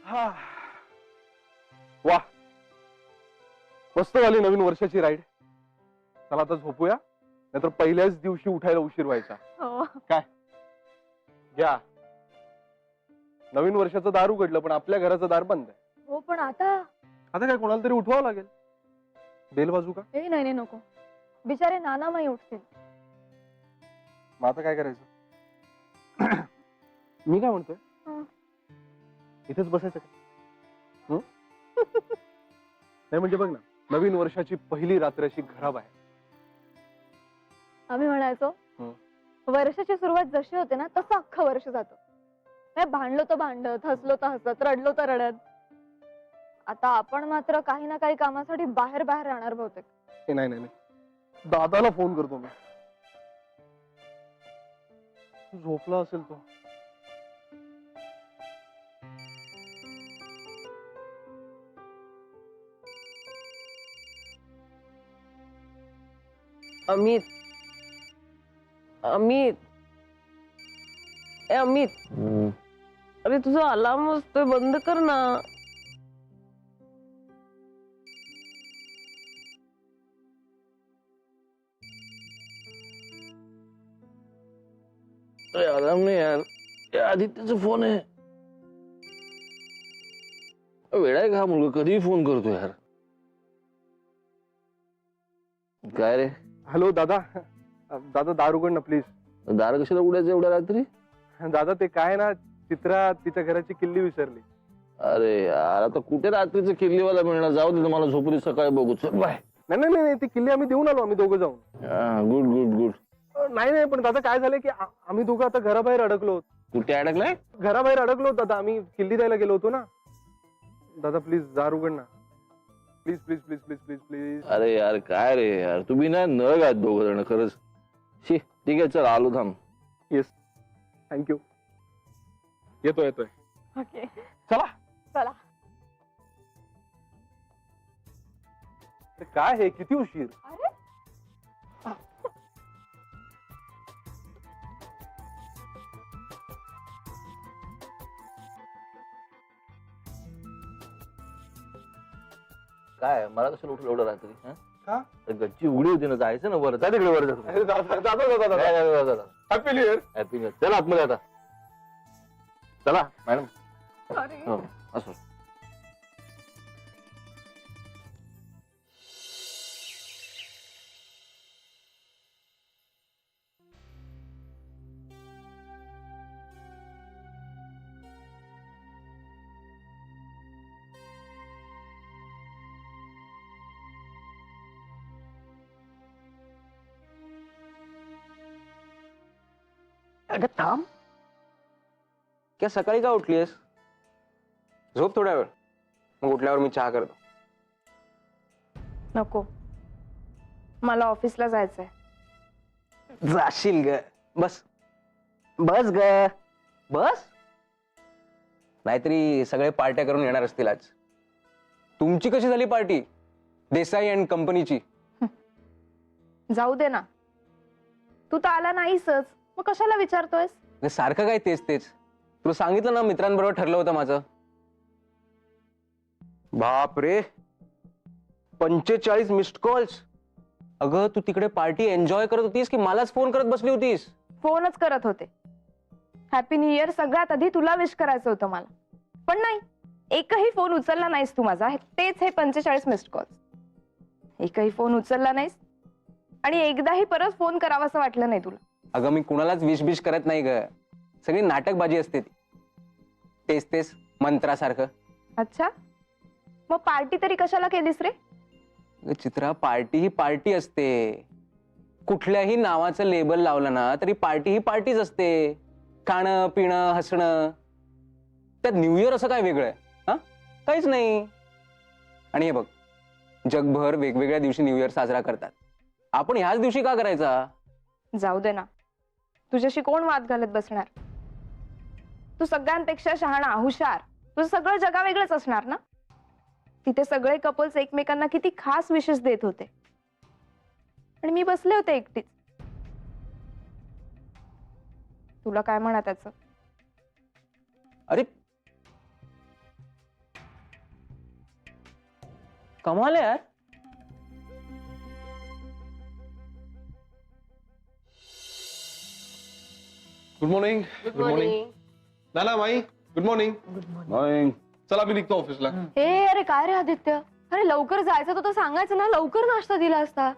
हा वा मस्त झाली नवीन वर्षाची राईड. चला आता झोपूया, नाहीतर पहिल्याच दिवशी उठायला उशीर व्हायचा. काय घ्या, नवीन वर्षाचं दार उघडलं पण आपल्या घराचं दार बंद आहे. हो पण आता काय कोणाला तरी उठवावं लागेल. बेल वाजू का? नाही नाही नको, बिचारे नाना माई उठतील. मग आता काय करायचं? मी काय म्हणतोय, इथेच बसायचं का? नाही म्हणजे बघ ना, नवीन वर्षाची पहिली रात्र अशी घराबाहेर. आम्ही म्हणायचो वर्षाची सुरुवात जशी होते ना तसं अख्खं वर्ष जातं. काय भांडलो तर भांडत, हसलो तर हसत, रडलो तर रडत. आता आपण मात्र काही ना काही कामासाठी बाहेर बाहेर राहणार बहुतेक. नाही नाही नाही, दादाला फोन करतो मी. झोपला असेल तो. अमित, अमित, ए अमित, अरे तुझा अलार्म वाजतोय, बंद कर ना. अरे अलार्म नाही यार, आदित्यचा फोन आहे. वेळा आहे का मुलगा, कधी फोन करतो यार. काय रे? हॅलो दादा. दादा दार उघड ना प्लीज. दार कशाला उघडायचं एवढ्या रात्री? दादा ते काय ना, चित्रा तिच्या घराची किल्ली विसरली. अरे यार, आता कुठे रात्रीचं किल्लीवाला मिळणार. जाऊ दे, मला झोपडी सकाळी बघू. चल बाय. नाही नाही नाही, ती किल्ली आम्ही देऊन आलो, आम्ही दोघं जाऊन. Good good good. नाही नाही पण दादा काय झालंय की आम्ही दोघं आता घराबाहेर अडकलो. कुठे अडकलाय? घराबाहेर अडकलो दादा, आम्ही किल्ली द्यायला गेलो होतो ना. दादा प्लीज दार उघड ना, please please please please please please. अरे यार काय रे यार, तुम्ही ना नग आहात दोघ जण खरंच. शी ठीक आहे, चल आलो, थांब. Yes thank you. येतोय येतोय. ओके चला चला. काय हे, किती उशीर. अरे काय मला कशाला उठलं एवढं रात्री? का? गच्ची उघडी होती ना, जायचं ना वर. जा तिकडे वर. Happy new year. Happy new year. चला आतमध्ये आता. चला मॅडम. सॉरी. हो असो. अगं थांब, क्या सकाळी का उठलीयस? झोप थोड्या वेळ, मग उठल्यावर मी चहा करतो. नको, मला ऑफिसला जायचंय. जाशील ग, बस बस ग बस. नाहीतरी सगळे पार्ट्या करून येणार असतील आज. तुमची कशी झाली पार्टी, देसाई अँड कंपनीची? जाऊ दे ना, तू तर आला नाहीसच, मग कशाला विचारतोयस? सारखं काय तेच तेच. तुला सांगितलं ना मित्रांबरोबर ठरलं होतं माझं. बाप रे, 45 मिस्ड कॉल्स. अगं तू तिकडे पार्टी एन्जॉय करत होतीस की मलाच फोन करत बसली होतीस? फोनच करत होते. हॅपी न्यू इयर सगळ्यात आधी तुला विश करायचं होतं मला, पण नाही, एकही फोन उचलला नाहीस तू माझा. तेच हे 45 मिस्ड कॉल्स. एकही फोन उचलला नाहीस आणि एकदाही परत फोन करावासं वाटलं नाही तुला. अगं मी कुणालाच विश बिश करत नाही ग, सगळी नाटकबाजी असते ती. तेच तेच मंत्रासारखं. अच्छा, मग पार्टी तरी कशाला केलीस रे? चित्रा, पार्टी ही पार्टी असते. कुठल्याही नावाचं लेबल लावलं ना तरी पार्टी ही पार्टीच असते. खाणं पिणं हसणं. त्यात न्यू इयर असं काय वेगळं आहे? हा, काहीच नाही. आणि हे बघ, जगभर वेगवेगळ्या दिवशी न्यू इयर साजरा करतात, आपण ह्याच दिवशी का करायचा? जाऊ दे ना, तुझ्याशी कोण वाद घालत बसणार? तू सगळ्यांपेक्षा शहाणा, हुशार, तुझं सगळं जगावेगळंच असणार ना. तिथे सगळे कपल्स एकमेकांना किती खास विशेष देत होते आणि मी बसले होते एकटीच. तुला काय म्हणा त्याचं? अरे कमाल आहे यार. Good morning. Good morning. Nana my good morning. Morning. चला मी निघतो ऑफिसला. ए अरे काय रे आदित्य, अरे लवकर जायचं तर सांगायचं ना, लवकर नाश्ता दिला असता.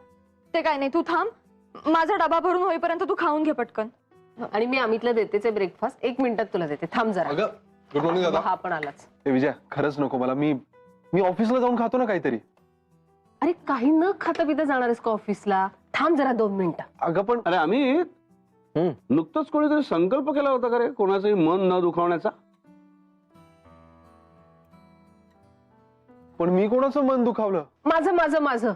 ते काय नाही, तू थांब, माझा डबा भरून होईपर्यंत तू खाऊन घे पटकन. आणि मी अमितला देतेच आहे ब्रेकफास्ट. 1 मिनिटात तुला देते, थांब जरा. अगं गुड मॉर्निंग दादा. हा पण आलाच. ए विजय खरंच नको मला, मी ऑफिसला जाऊन खातो ना काहीतरी. अरे काही न खाता पिता जाणार आहेस का ऑफिसला? थांब जरा 2 मिनिटं. अगं पण अरे आम्ही नुकतंच कोणीतरी संकल्प केला होता का रे कोणाचंही मन न दुखावण्याचा? पण मी कोणाचं मन दुखावलं? माझं माझं माझं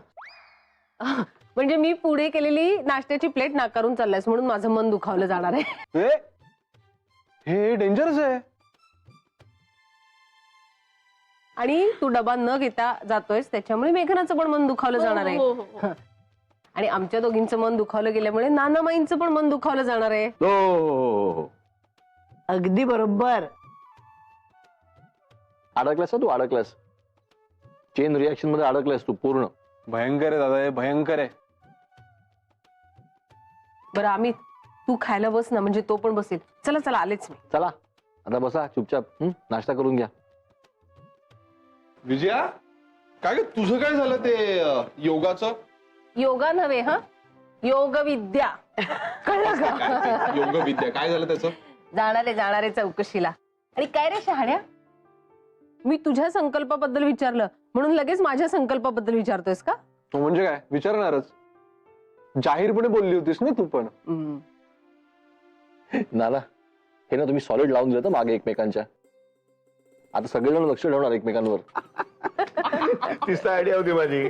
म्हणजे मी पुढे केलेली नाश्त्याची प्लेट नाकारून चाललायस म्हणून माझं मन दुखावलं जाणार आहे. हे डेंजरस आहे. आणि तू डबा न घेता जातोयस त्याच्यामुळे मेघनाचं पण मन दुखावलं जाणार आहे. आणि आमच्या दोघींचं मन दुखावलं गेल्यामुळे नानामाईंचं पण मन दुखावलं जाणार आहे. हो. अगदी बरोबर. अडकलास तू, अडकलास. चेन रिएक्शन मध्ये अडकलास तू पूर्ण. भयंकर आहे दादा, हे भयंकर आहे. बरं अमित, तू खायला बस ना, म्हणजे तो पण बसेल. चला चला आलेच मी. चला आता बसा चुपचाप, नाश्ता करून घ्या. विजया काय ग तुझं काय झालं ते योगाचं? योगा नव्हे, हा योग विद्या. कळलं का? काय ते योग विद्या काय झालं त्याचं? जाणारे चौकशीला. आणि काय रे शहाण्या, मी तुझ्या संकल्पाबद्दल विचारलं म्हणून लगेच माझ्या संकल्पाबद्दल विचारतोयस का? म्हणजे काय विचारणारच. जाहीरपणे बोलली होतीस ना तू पण. नाना हे ना तुम्ही सॉलिड लावून दिलं मागे एकमेकांच्या. आता सगळेजण लक्ष ठेवणार एकमेकांवर. तीच आयडिया होती माझी.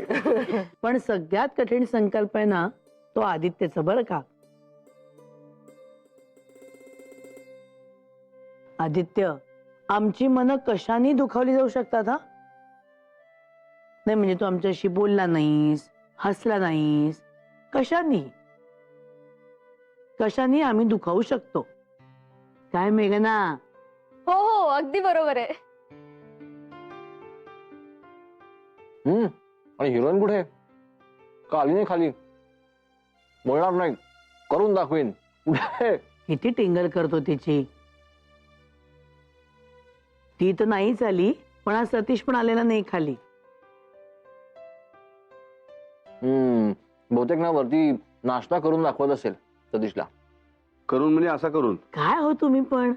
पण सगळ्यात कठीण संकल्प आहे ना तो आदित्यचा, बरं का. आदित्य, आमची मनं कशाने दुखावली जाऊ शकतात हा? नाही म्हणजे तू आमच्याशी बोलला नाहीस, हसला नाहीस, कशाने आम्ही दुखावू शकतो. काय मेघना? हो हो अगदी बरोबर आहे. आणि हिरोईन कुठे? का आली नाही खाली? बोलणार नाही, करून दाखवीन. कुठे? किती टिंगल करतो तिची. ती तर नाहीच आली, पण आज सतीश पण आलेला नाही खाली. बहुतेक ना वरती नाश्ता करून दाखवत असेल सतीशला. करून म्हणजे असा करून. काय हो तुम्ही पण.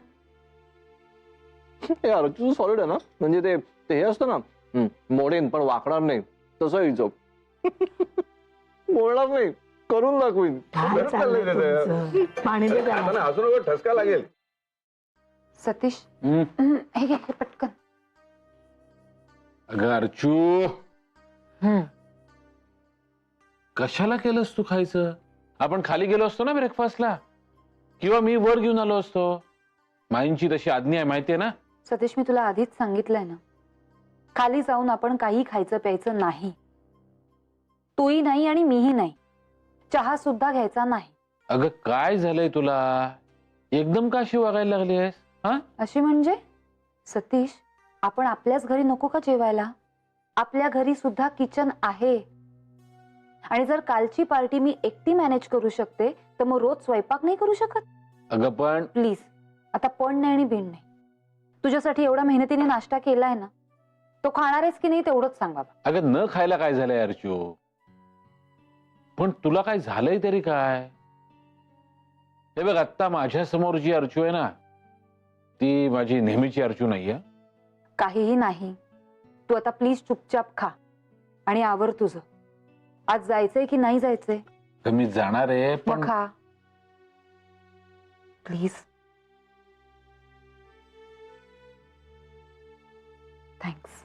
यार तुझं सॉलिड आहे ना, म्हणजे ते हे असतं ना, मोडेन पण वाकणार नाही, तसं हिचो. बोलणार नाही, करून दाखवीन. काय चाललंय तुमचं? पाणी दे त्याला. हसू नको, ठसका लागेल. सतीश हे घे, हे पटकन. अगं अर्चू, कशाला केलंस तू खायचं? आपण खाली गेलो असतो ना ब्रेकफास्टला, किंवा मी वर घेऊन आलो असतो. माईंची तशी आज्ञा आहे माहितीये ना. सतीश, मी तुला आधीच सांगितलंय ना, खाली जाऊन आपण काही खायचं प्यायचं नाही. तूही नाही आणि मीही नाही. चहा सुद्धा घ्यायचा नाही. अगं काय झालंय तुला? एकदम का अशी वागायला लागली आहेस? हा अशी म्हणजे? सतीश, आपण आपल्याच घरी नको का जेवायला? आपल्या घरी सुद्धा किचन आहे. आणि जर कालची पार्टी मी एकटी मॅनेज करू शकते तर मग रोज स्वयंपाक नाही करू शकत? अगं पण प्लीज, आता पण नाही आणि बिन नाही. तुझ्यासाठी एवढा मेहनतीने नाश्ता केलाय ना, तो खाणार आहेस की नाही तेवढंच सांग बाबा. अगं न खायला काय झालंय अर्चू? पण तुला काय झालंय तरी काय? हे बघ, आत्ता माझ्या समोर जी अर्चू आहे ना, ती माझी नेहमीची अर्चू नाहीये. काहीही नाही. तू आता प्लीज चुपचाप खा आणि आवर तुझं. आज जायचंय की नाही जायचंय? तर मी जाणार आहे मग पण खा प्लीज. थँक्स.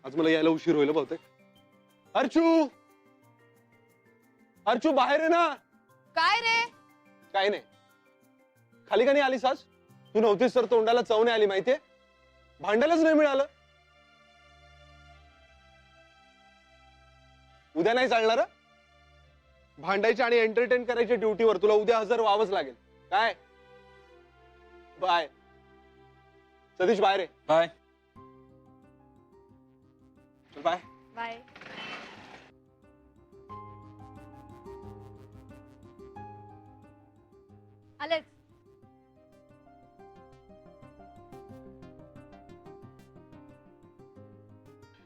आज मला यायला उशीर होईल बहुतेक. अर्चू, अर्चू बाहेर आहे ना. काय रे? काय नाही. खाली का नाही आलीस आज? तू नव्हतीस तर तोंडाला चव नाही आली माहितीये. भांडायलाच नाही मिळालं. उद्या नाही चालणार? भांडायचे आणि एंटरटेन करायचे ड्युटीवर तुला उद्या हजर व्हावंच लागेल. काय बाय सतीश, बाय रे. बाय. चल बाय. बाय. आलेच.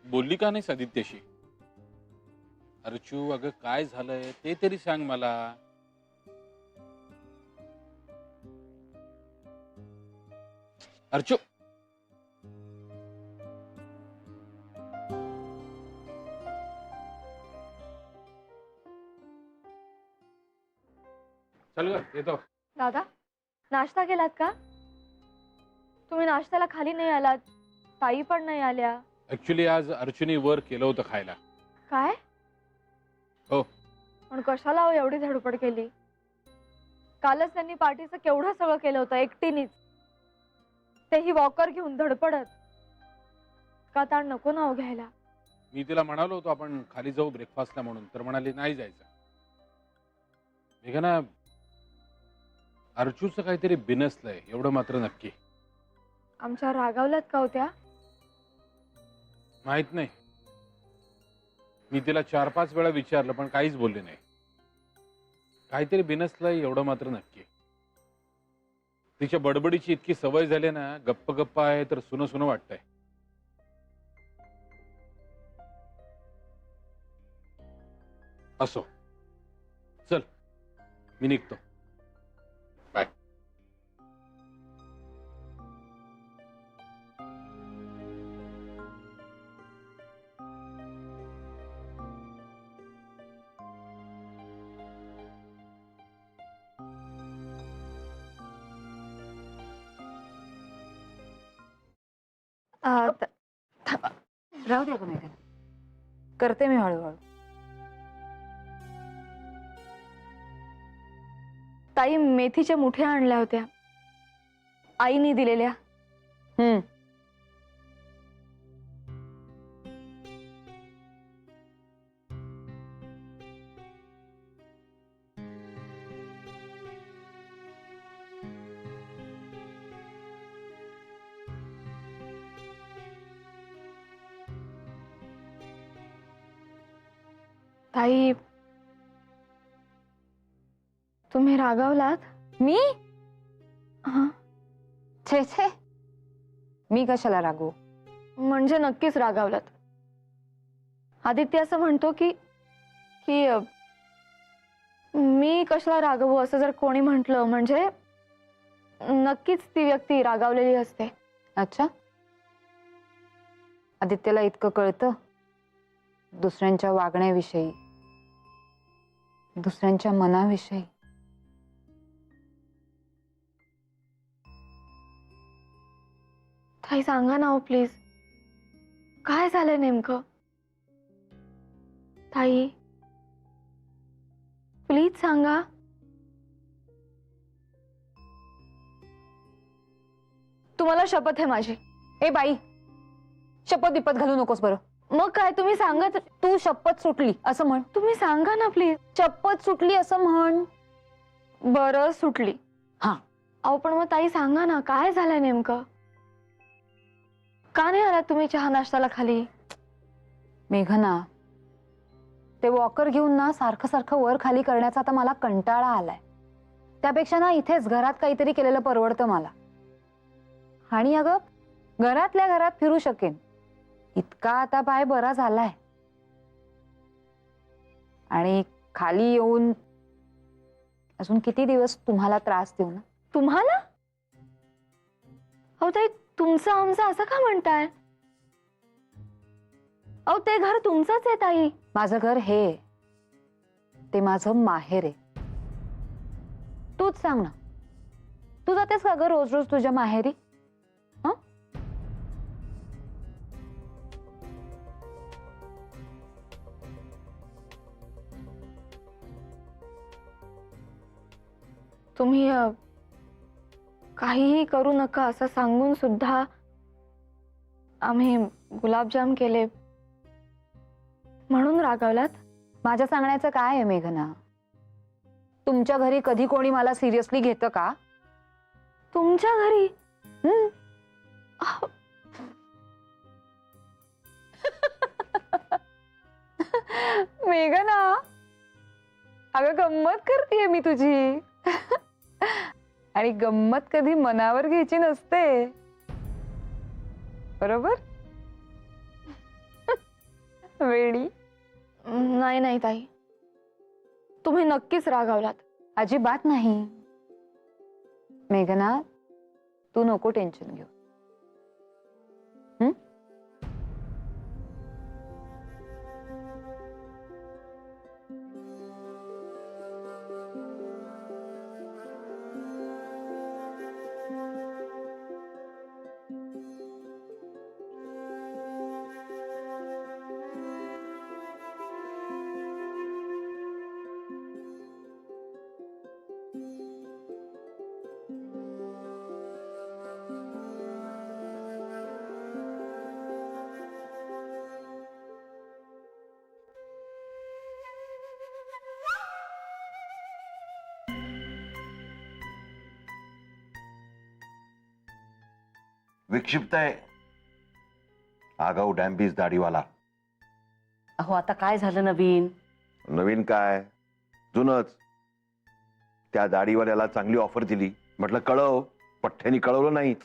बोलली का नाही आदित्यशी? अर्चू अगं काय झालंय ते तरी सांग मला. अर्चू चल ग येतो. दादा, नाश्ता केलात का? तुम्ही नाश्त्याला खाली नाही आलात, ताई पण नाही आल्या. ऍक्च्युली आज अर्चूने वर केलं होतं खायला. काय? हो. पण कशाला हो एवढी धडपड केली? कालच त्यांनी पार्टीचं केवढं सगळं केलं होतं एकटीनीच, तेही वॉकर घेऊन धडपडत. का ताण नको ना हो घ्यायला? मी तिला म्हणालो होतो आपण खाली जाऊ ब्रेकफास्टला म्हणून, तर म्हणाली नाही जायचं. मेघना, अर्चूचं काहीतरी बिनसलंय एवढं मात्र नक्की. आमच्या रागावल्यात का होत्या? माहित नाही. मी तिला 4-5 वेळा विचारलं पण काहीच बोलले नाही. काहीतरी बिनसलंय एवढं मात्र नक्की. तिच्या बडबडीची इतकी सवय झाली ना, गप्प गप्प आहे तर सुनं सुनं वाटतंय. असो, चल मी निघतो. बाय. राहू द्या का मेघना, करते मी हळूहळू. ताई मेथीच्या मुठ्या आणल्या होत्या, आईनी दिलेल्या. ताई, तुम्ही रागावलात? मी? हा, छे छे, मी कशाला रागू? म्हणजे नक्कीच रागावलात. आदित्य असं म्हणतो की की मी कशाला रागवू असं जर कोणी म्हटलं म्हणजे नक्कीच ती व्यक्ती रागावलेली असते. अच्छा, आदित्यला इतकं कळतं दुसऱ्यांच्या वागण्याविषयी, दुसऱ्यांच्या मनाविषयी. ताई सांगा ना हो प्लीज, काय झालंय नेमकं? ताई प्लीज सांगा. तुम्हाला शपथ आहे माझी. ए बाई, शपथ बिपत घालू नकोस बरं. मग काय तुम्ही सांगत? तू शपथ सुटली असं म्हण. तुम्ही सांगा ना प्लीज. शपथ सुटली असं म्हण. बरं सुटली. हा. अहो पण मग ताई सांगा ना, काय झालंय नेमकं? का नाही आलात तुम्ही चहा नाश्त्याला खाली? मेघना, ते वॉकर घेऊन ना सारखं सारखं वर खाली करण्याचा आता मला कंटाळा आलाय. त्यापेक्षा ना इथेच घरात काहीतरी केलेलं परवडतं मला. आणि अगं घरातल्या घरात फिरू शकेन इतका आता पाय बरा झालाय. आणि खाली येऊन अजून किती दिवस तुम्हाला त्रास देऊ ना? तुम्हाला? अहो ताई, तुमचं आमचं असं का म्हणताय? अहो ते घर तुमचंच आहे ताई. माझं घर हे, ते माझं माहेर आहे. तूच सांग ना, तू जातेस का ग रोज रोज तुझ्या माहेरी? तुम्ही काहीही करू नका असं सांगून सुद्धा आम्ही गुलाबजाम केले म्हणून रागावलात? माझ्या सांगण्याचं काय आहे मेघना? तुमच्या घरी कधी कोणी मला सिरियसली घेतं का? तुमच्या घरी? मेघना, अगं गंमत करतेय मी तुझी. आणि गंमत कधी मनावर घ्यायची नसते, बरोबर? वेडी. नाही नाही ताई, तुम्ही नक्कीच रागावलात. अजिबात नाही. मेघना, तू नको टेन्शन घेऊ. विक्षिप्त आहे, आगाऊ डॅम्बीज दाढीवाला. अहो आता काय झालं नवीन? नवीन काय, जुनच. त्या दाढीवाल्याला चांगली ऑफर दिली, म्हटलं कळव, पठ्ठ्यानी कळवलं नाहीच.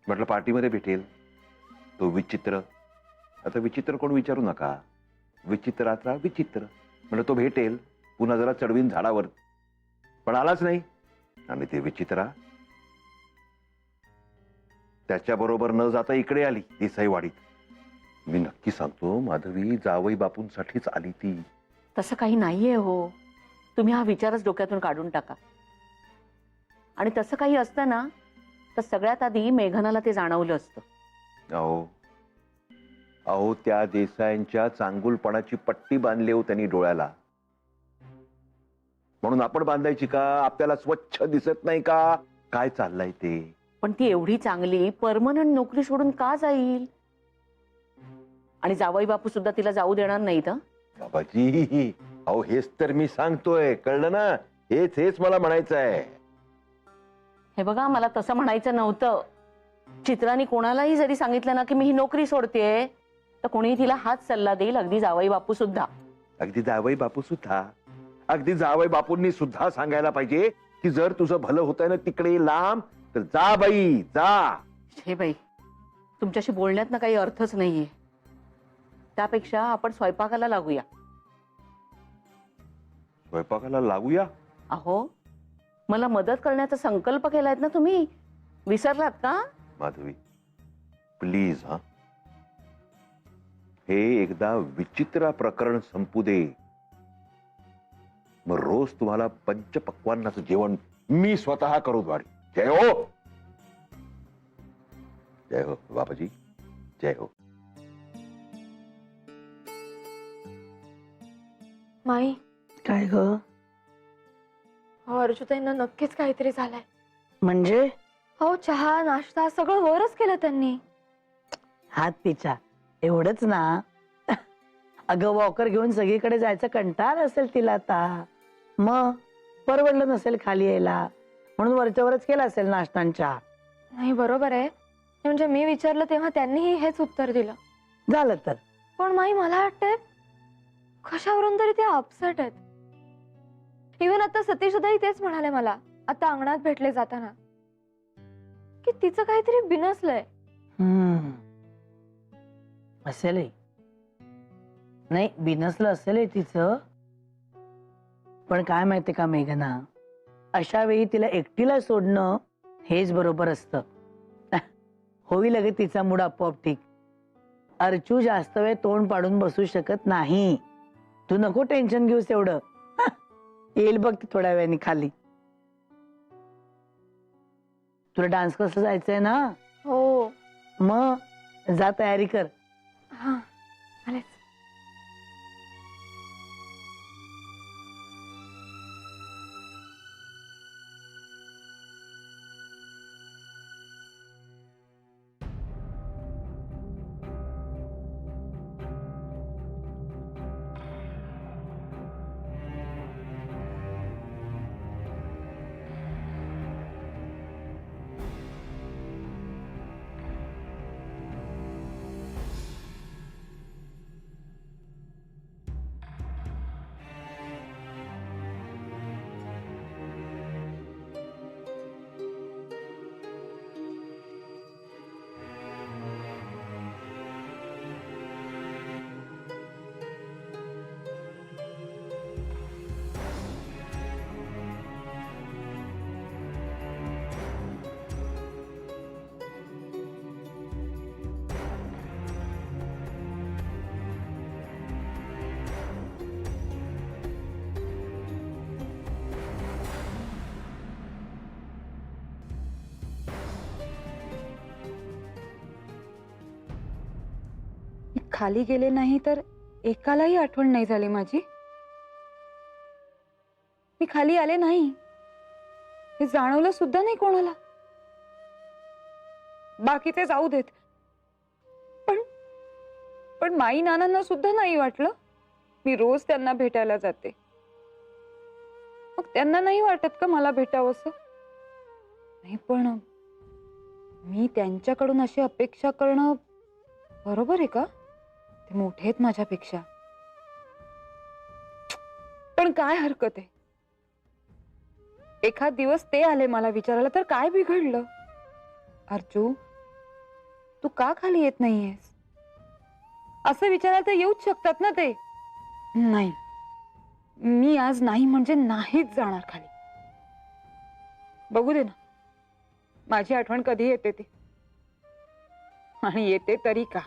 म्हटलं पार्टीमध्ये भेटेल. तो विचित्र. आता विचित्र कोण विचारू नका, विचित्राचा विचित्र. म्हटलं तो भेटेल, पुन्हा जरा चढवीन झाडावर, पण आलाच नाही. आणि ते विचित्रा त्याच्याबरोबर न जाता इकडे आली देसाईवाडीत. मी नक्की सांगतो माधवी, जावई बापूंसाठीच आली ती. तसं काही नाहीये हो, तुम्ही हा विचारच डोक्यातून काढून टाका. आणि तसं काही असतं ना तर सगळ्यात आधी मेघनाला ते जाणवलं असतं. अहो अहो, त्या देसाईंच्या चांगुलपणाची पट्टी बांधली हो त्यांनी डोळ्याला. म्हणून आपण बांधायची का? आपल्याला स्वच्छ दिसत नाही का काय चाललंय ते? पण ती एवढी चांगली परमनंट नोकरी सोडून का जाईल? आणि जावई बापू सुद्धा तिला जाऊ देणार नाहीत. बाबाजी, अहो हेच तर मी सांगतोय, कळलं ना? हेच हेच मला म्हणायचं आहे. हे बघा, मला तसं म्हणायचं नव्हतं. चित्राने कोणालाही जरी सांगितलं ना की मी ही नोकरी सोडतेय, तर कोणीही तिला हाच सल्ला देईल, अगदी जावई बापू सुद्धा. अगदी जावई बापू सुद्धा, अगदी जावई बापूंनी सुद्धा सांगायला पाहिजे की जर तुझं भलं होतंय ना तिकडे लांब, तर जा बाई जा. हे बाई, तुमच्याशी बोलण्यात ना काही अर्थच नाहीये. त्यापेक्षा आपण स्वयंपाकाला लागूया. स्वयंपाकाला लागूया? अहो, मला मदत करण्याचा संकल्प केलायत ना तुम्ही, विसरलात का? माधवी प्लीज, हा हे एकदा विचित्र प्रकरण संपू दे, मग रोज तुम्हाला पंचपक्वान्नाचं जेवण मी स्वतः करून वाढी. जय हो, जय हो बाबाजी, जय हो. माई, काय ग? अर्जुताईंना नक्कीच काहीतरी झालंय. म्हणजे? हो, चहा नाश्ता सगळं वरच केलं त्यांनी. हात तिच्या एवढंच ना. अगं, वॉकर घेऊन सगळीकडे जायचं कंटाळ असेल तिला आता. मग परवडलं नसेल खाली यायला, म्हणून वरच्यावरच केला असेल नाश्तांच्या. नाही, बरोबर आहे. म्हणजे मी विचारलं तेव्हा त्यांनीही हेच उत्तर दिलं. झालं तर. पण माई, मला वाटतंय कशावरून तरी ते अपसेट आहेत. इव्हन आता सतीश सुद्धा तेच म्हणाले मला आता अंगणात भेटले जाताना, की तिचं काहीतरी बिनसलंय. असेल नाही, बिनसलं असेल तिचं. पण काय माहितीये का मेघना, अशा वेळी तिला एकटीला सोडणं हेच बरोबर असतं. होईल अगं तिचा मूड आपोआप ठीक. अर्चू जास्त वेळ तोंड पाडून बसू शकत नाही. तू नको टेन्शन घेऊस एवढं. येईल बघ थोड्या वेळाने खाली. तुला डान्स क्लासला जायचंय ना? हो. मग जा, तयारी कर. हा, आलेच. खाली गेले नाही तर एकालाही आठवण नाही झाली माझी. मी खाली आले नाही हे जाणवलं सुद्धा नाही कोणाला. बाकीचे जाऊ देत, पण पण माई नानांना सुद्धा नाही वाटलं. मी रोज त्यांना भेटायला जाते, मग त्यांना नाही वाटत का मला भेटावं असं? नाही, पण मी त्यांच्याकडून अशी अपेक्षा करणं बरोबर आहे का? ते मोठे आहेत माझ्यापेक्षा. पण काय हरकत आहे, एखाद दिवस ते आले मला विचारायला तर काय बिघडलं? अर्जू, तू का खाली येत नाहीयेस असं विचारायला तर येऊच शकतात ना ते. नाही, मी आज नाही म्हणजे नाहीच जाणार खाली. बघू दे ना माझी आठवण कधी येते ती, आणि येते तरी का.